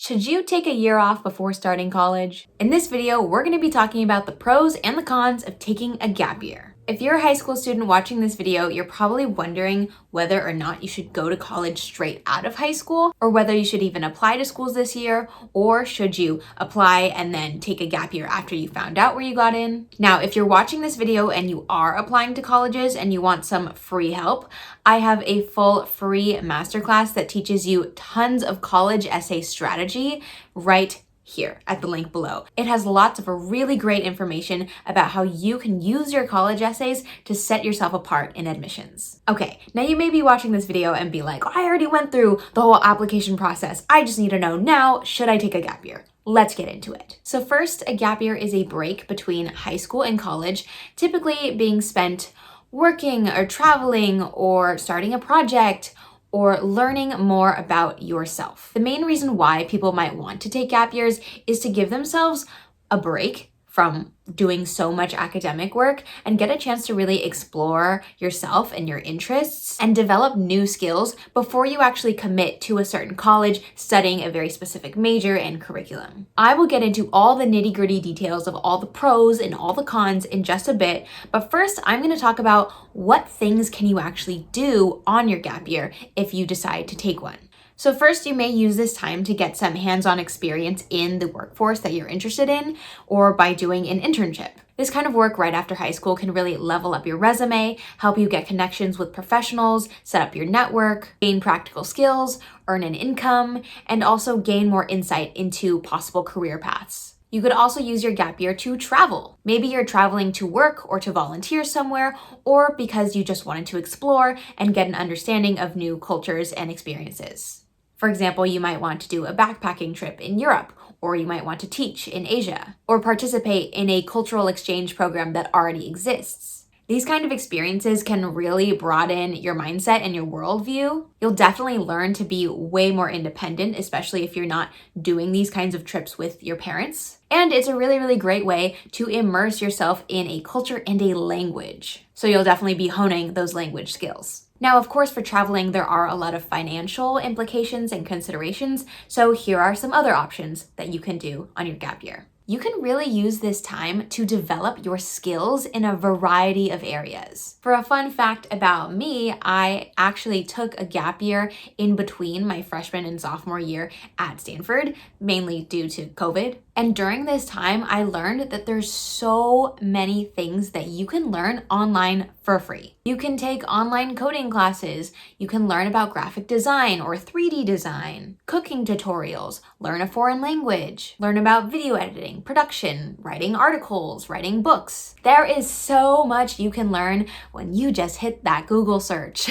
Should you take a year off before starting college? In this video, we're going to be talking about the pros and the cons of taking a gap year. If you're a high school student watching this video, you're probably wondering whether or not you should go to college straight out of high school, or whether you should even apply to schools this year, or should you apply and then take a gap year after you found out where you got in. Now, if you're watching this video and you are applying to colleges and you want some free help, I have a full free masterclass that teaches you tons of college essay strategy right here at the link below. It has lots of really great information about how you can use your college essays to set yourself apart in admissions. Okay, now you may be watching this video and be like, I already went through the whole application process. I just need to know now, should I take a gap year? Let's get into it. So first, a gap year is a break between high school and college, typically being spent working or traveling or starting a project or learning more about yourself. The main reason why people might want to take gap years is to give themselves a break from doing so much academic work and get a chance to really explore yourself and your interests and develop new skills before you actually commit to a certain college studying a very specific major and curriculum. I will get into all the nitty-gritty details of all the pros and all the cons in just a bit, but first I'm going to talk about what things can you actually do on your gap year if you decide to take one. So first, you may use this time to get some hands-on experience in the workforce that you're interested in, or by doing an internship. This kind of work right after high school can really level up your resume, help you get connections with professionals, set up your network, gain practical skills, earn an income, and also gain more insight into possible career paths. You could also use your gap year to travel. Maybe you're traveling to work or to volunteer somewhere, or because you just wanted to explore and get an understanding of new cultures and experiences. For example, you might want to do a backpacking trip in Europe, or you might want to teach in Asia, or participate in a cultural exchange program that already exists. These kind of experiences can really broaden your mindset and your worldview. You'll definitely learn to be way more independent, especially if you're not doing these kinds of trips with your parents. And it's a really, really great way to immerse yourself in a culture and a language. So you'll definitely be honing those language skills. Now, of course, for traveling, there are a lot of financial implications and considerations. So here are some other options that you can do on your gap year. You can really use this time to develop your skills in a variety of areas. For a fun fact about me, I actually took a gap year in between my freshman and sophomore year at Stanford, mainly due to COVID. And during this time, I learned that there's so many things that you can learn online for free. You can take online coding classes, you can learn about graphic design or 3D design, cooking tutorials, learn a foreign language, learn about video editing, production, writing articles, writing books. There is so much you can learn when you just hit that Google search.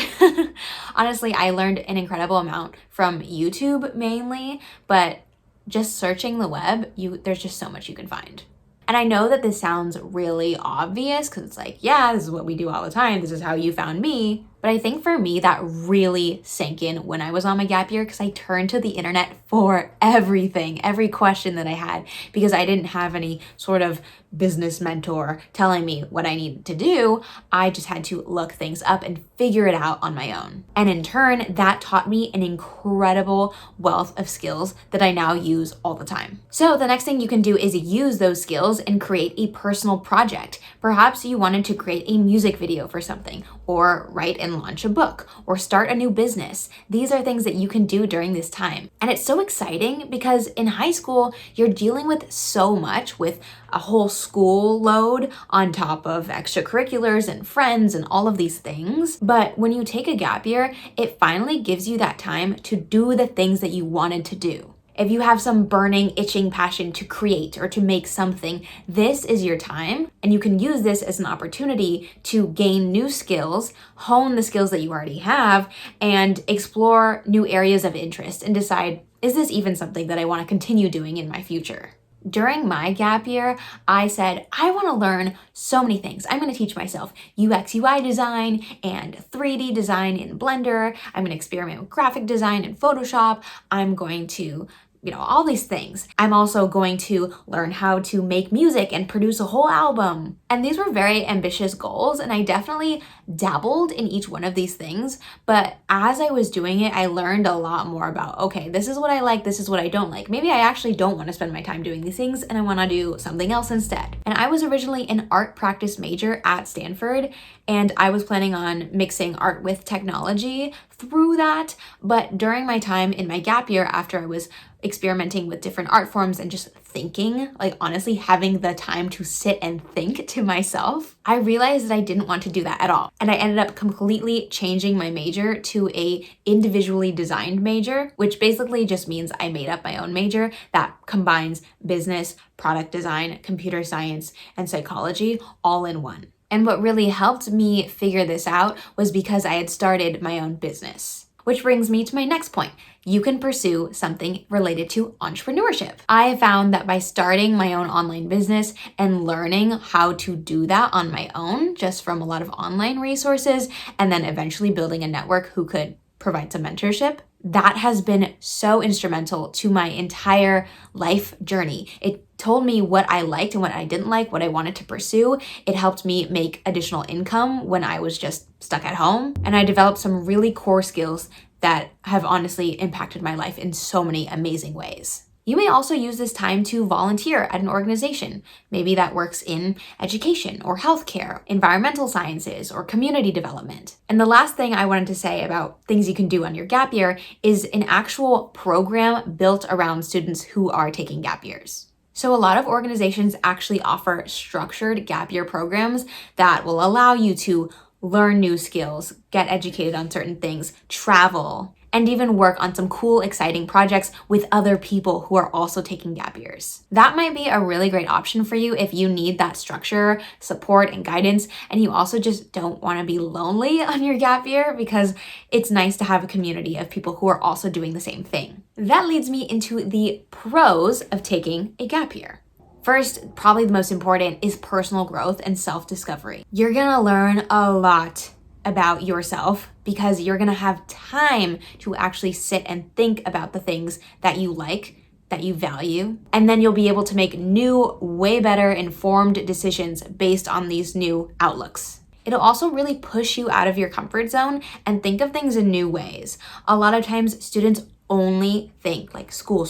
Honestly, I learned an incredible amount from YouTube mainly, but just searching the web, there's just so much you can find. And I know that this sounds really obvious because it's like, yeah, this is what we do all the time. This is how you found me. But I think for me, that really sank in when I was on my gap year because I turned to the internet for everything, every question that I had, because I didn't have any sort of business mentor telling me what I needed to do. I just had to look things up and figure it out on my own. And in turn, that taught me an incredible wealth of skills that I now use all the time. So the next thing you can do is use those skills and create a personal project. Perhaps you wanted to create a music video for something, or write and launch a book, or start a new business. These are things that you can do during this time. And it's so exciting because in high school, you're dealing with so much, with a whole school load on top of extracurriculars and friends and all of these things. But when you take a gap year, it finally gives you that time to do the things that you wanted to do. If you have some burning, itching passion to create or to make something, this is your time, and you can use this as an opportunity to gain new skills, hone the skills that you already have, and explore new areas of interest and decide, is this even something that I want to continue doing in my future? During my gap year, I said, I want to learn so many things. I'm going to teach myself UX, UI design and 3D design in Blender. I'm going to experiment with graphic design in Photoshop. I'm going to all these things. I'm also going to learn how to make music and produce a whole album. And these were very ambitious goals, and I definitely dabbled in each one of these things. But as I was doing it, I learned a lot more about, okay, this is what I like, this is what I don't like. Maybe I actually don't want to spend my time doing these things and I want to do something else instead. And I was originally an art practice major at Stanford, and I was planning on mixing art with technology through that. But during my time in my gap year, after I was experimenting with different art forms and just thinking, like honestly having the time to sit and think to myself, I realized that I didn't want to do that at all. And I ended up completely changing my major to a individually designed major, which basically just means I made up my own major that combines business, product design, computer science, and psychology all in one. And what really helped me figure this out was because I had started my own business. Which brings me to my next point. You can pursue something related to entrepreneurship. I have found that by starting my own online business and learning how to do that on my own, just from a lot of online resources, and then eventually building a network who could provide some mentorship, that has been so instrumental to my entire life journey. It told me what I liked and what I didn't like, what I wanted to pursue. It helped me make additional income when I was just stuck at home. And I developed some really core skills that have honestly impacted my life in so many amazing ways. You may also use this time to volunteer at an organization. Maybe that works in education or healthcare, environmental sciences, or community development. And the last thing I wanted to say about things you can do on your gap year is an actual program built around students who are taking gap years. So a lot of organizations actually offer structured gap year programs that will allow you to learn new skills, get educated on certain things, travel, and even work on some cool, exciting projects with other people who are also taking gap years. That might be a really great option for you if you need that structure, support, and guidance, and you also just don't want to be lonely on your gap year, because it's nice to have a community of people who are also doing the same thing. That leads me into the pros of taking a gap year. First, probably the most important, is personal growth and self-discovery. You're gonna learn a lot about yourself because you're gonna have time to actually sit and think about the things that you like, that you value, and then you'll be able to make new, way better informed decisions based on these new outlooks. It'll also really push you out of your comfort zone and think of things in new ways. A lot of times students only think like school.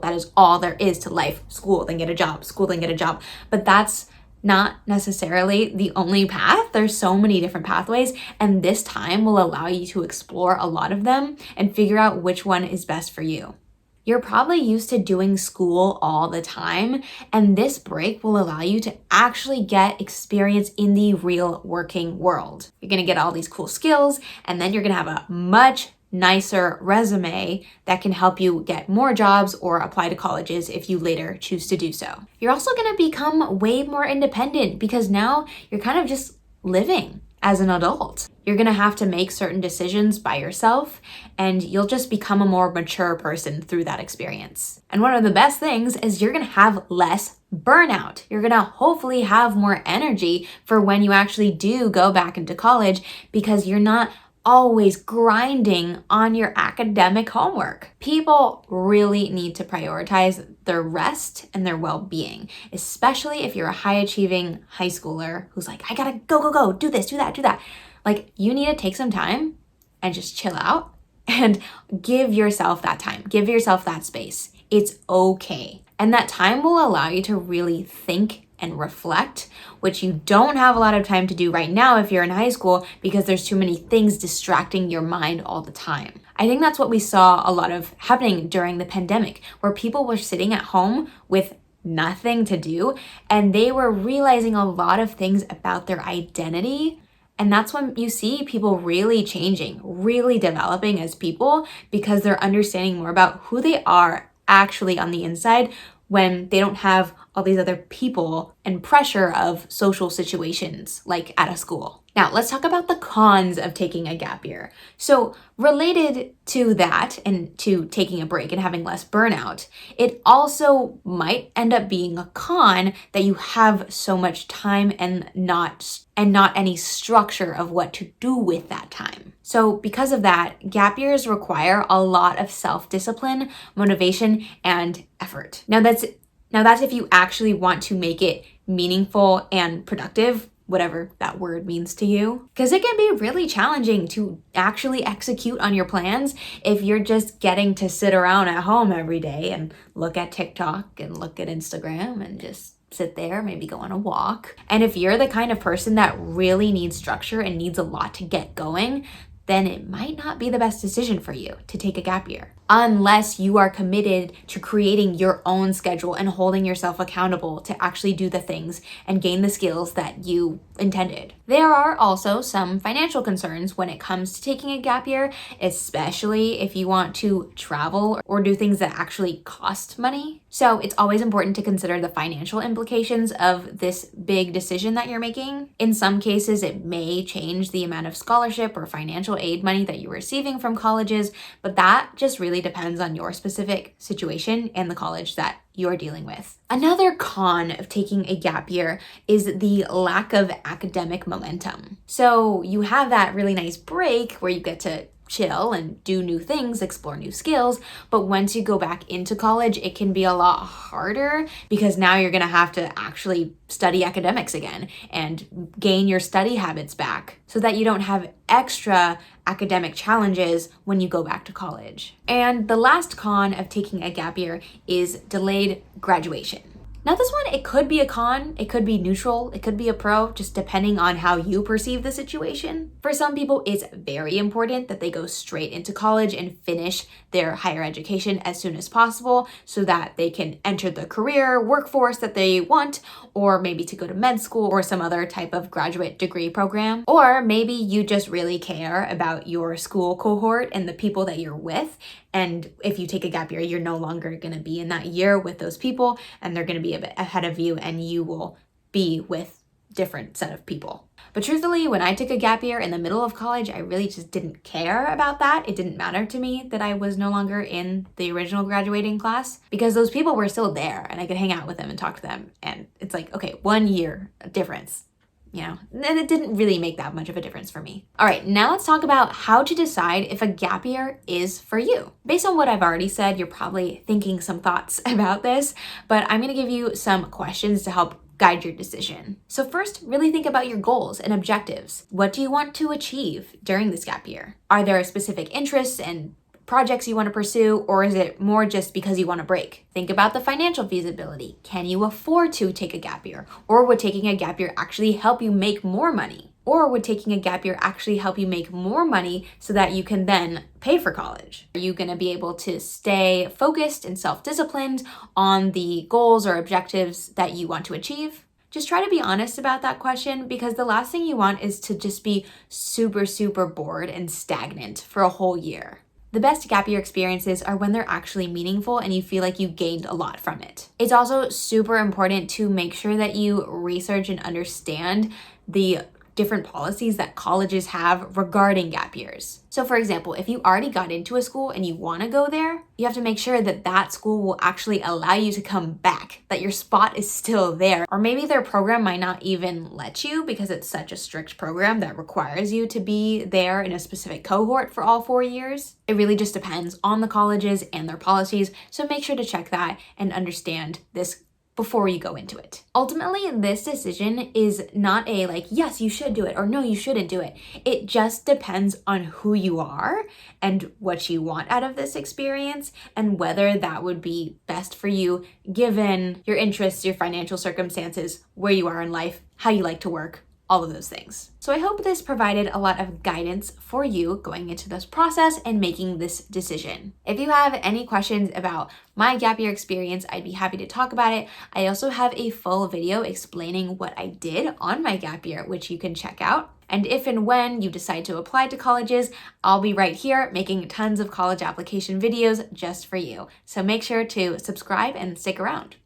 That is all there is to life. School, then get a job, school, then get a job. But that's not necessarily the only path. There's so many different pathways, and this time will allow you to explore a lot of them and figure out which one is best for you. You're probably used to doing school all the time, and this break will allow you to actually get experience in the real working world. You're gonna get all these cool skills, and then you're gonna have a much nicer resume that can help you get more jobs or apply to colleges if you later choose to do so. You're also gonna become way more independent because now you're kind of just living as an adult. You're gonna have to make certain decisions by yourself, and you'll just become a more mature person through that experience. And one of the best things is you're gonna have less burnout. You're gonna hopefully have more energy for when you actually do go back into college, because you're not always grinding on your academic homework. People really need to prioritize their rest and their well-being, especially if you're a high-achieving high schooler who's like, I gotta go, do this, do that. Like, you need to take some time and just chill out and give yourself that time. Give yourself that space. It's okay. And that time will allow you to really think and reflect, which you don't have a lot of time to do right now if you're in high school, because there's too many things distracting your mind all the time. I think that's what we saw a lot of happening during the pandemic, where people were sitting at home with nothing to do, and they were realizing a lot of things about their identity. And that's when you see people really changing, really developing as people, because they're understanding more about who they are actually on the inside, when they don't have all these other people and pressure of social situations like at a school. Now, let's talk about the cons of taking a gap year. So related to that and to taking a break and having less burnout, it also might end up being a con that you have so much time and not any structure of what to do with that time. So because of that, gap years require a lot of self-discipline, motivation, and effort. Now that's if you actually want to make it meaningful and productive, whatever that word means to you. Because it can be really challenging to actually execute on your plans if you're just getting to sit around at home every day and look at TikTok and look at Instagram and just sit there, maybe go on a walk. And if you're the kind of person that really needs structure and needs a lot to get going, then it might not be the best decision for you to take a gap year, unless you are committed to creating your own schedule and holding yourself accountable to actually do the things and gain the skills that you intended. There are also some financial concerns when it comes to taking a gap year, especially if you want to travel or do things that actually cost money. So it's always important to consider the financial implications of this big decision that you're making. In some cases, it may change the amount of scholarship or financial aid money that you're receiving from colleges, but that just really depends on your specific situation and the college that you're dealing with. Another con of taking a gap year is the lack of academic momentum. So you have that really nice break where you get to chill and do new things, explore new skills. But once you go back into college, it can be a lot harder because now you're going to have to actually study academics again and gain your study habits back so that you don't have extra academic challenges when you go back to college. And the last con of taking a gap year is delayed graduation. Now this one, it could be a con, it could be neutral, it could be a pro, just depending on how you perceive the situation. For some people, it's very important that they go straight into college and finish their higher education as soon as possible so that they can enter the career workforce that they want, or maybe to go to med school or some other type of graduate degree program. Or maybe you just really care about your school cohort and the people that you're with. And if you take a gap year, you're no longer going to be in that year with those people, and they're going to be a bit ahead of you, and you will be with different set of people. But truthfully, when I took a gap year in the middle of college, I really just didn't care about that. It didn't matter to me that I was no longer in the original graduating class because those people were still there and I could hang out with them and talk to them. And it's like, okay, 1 year difference. And it didn't really make that much of a difference for me. All right, now let's talk about how to decide if a gap year is for you. Based on what I've already said, you're probably thinking some thoughts about this, but I'm gonna give you some questions to help guide your decision. So first, really think about your goals and objectives. What do you want to achieve during this gap year? Are there specific interests and projects you want to pursue, or is it more just because you want a break? Think about the financial feasibility. Can you afford to take a gap year? Or would taking a gap year actually help you make more money? Or would taking a gap year actually help you make more money so that you can then pay for college? Are you going to be able to stay focused and self-disciplined on the goals or objectives that you want to achieve? Just try to be honest about that question, because the last thing you want is to just be super, super bored and stagnant for a whole year. The best gap year experiences are when they're actually meaningful and you feel like you gained a lot from it. It's also super important to make sure that you research and understand the different policies that colleges have regarding gap years. So for example, if you already got into a school and you want to go there, you have to make sure that that school will actually allow you to come back, that your spot is still there. Or maybe their program might not even let you because it's such a strict program that requires you to be there in a specific cohort for all 4 years. It really just depends on the colleges and their policies. So make sure to check that and understand this before you go into it. Ultimately, this decision is not a like, yes, you should do it, or no, you shouldn't do it. It just depends on who you are and what you want out of this experience and whether that would be best for you given your interests, your financial circumstances, where you are in life, how you like to work, all of those things. So I hope this provided a lot of guidance for you going into this process and making this decision. If you have any questions about my gap year experience, I'd be happy to talk about it. I also have a full video explaining what I did on my gap year, which you can check out. And if and when you decide to apply to colleges, I'll be right here making tons of college application videos just for you. So make sure to subscribe and stick around.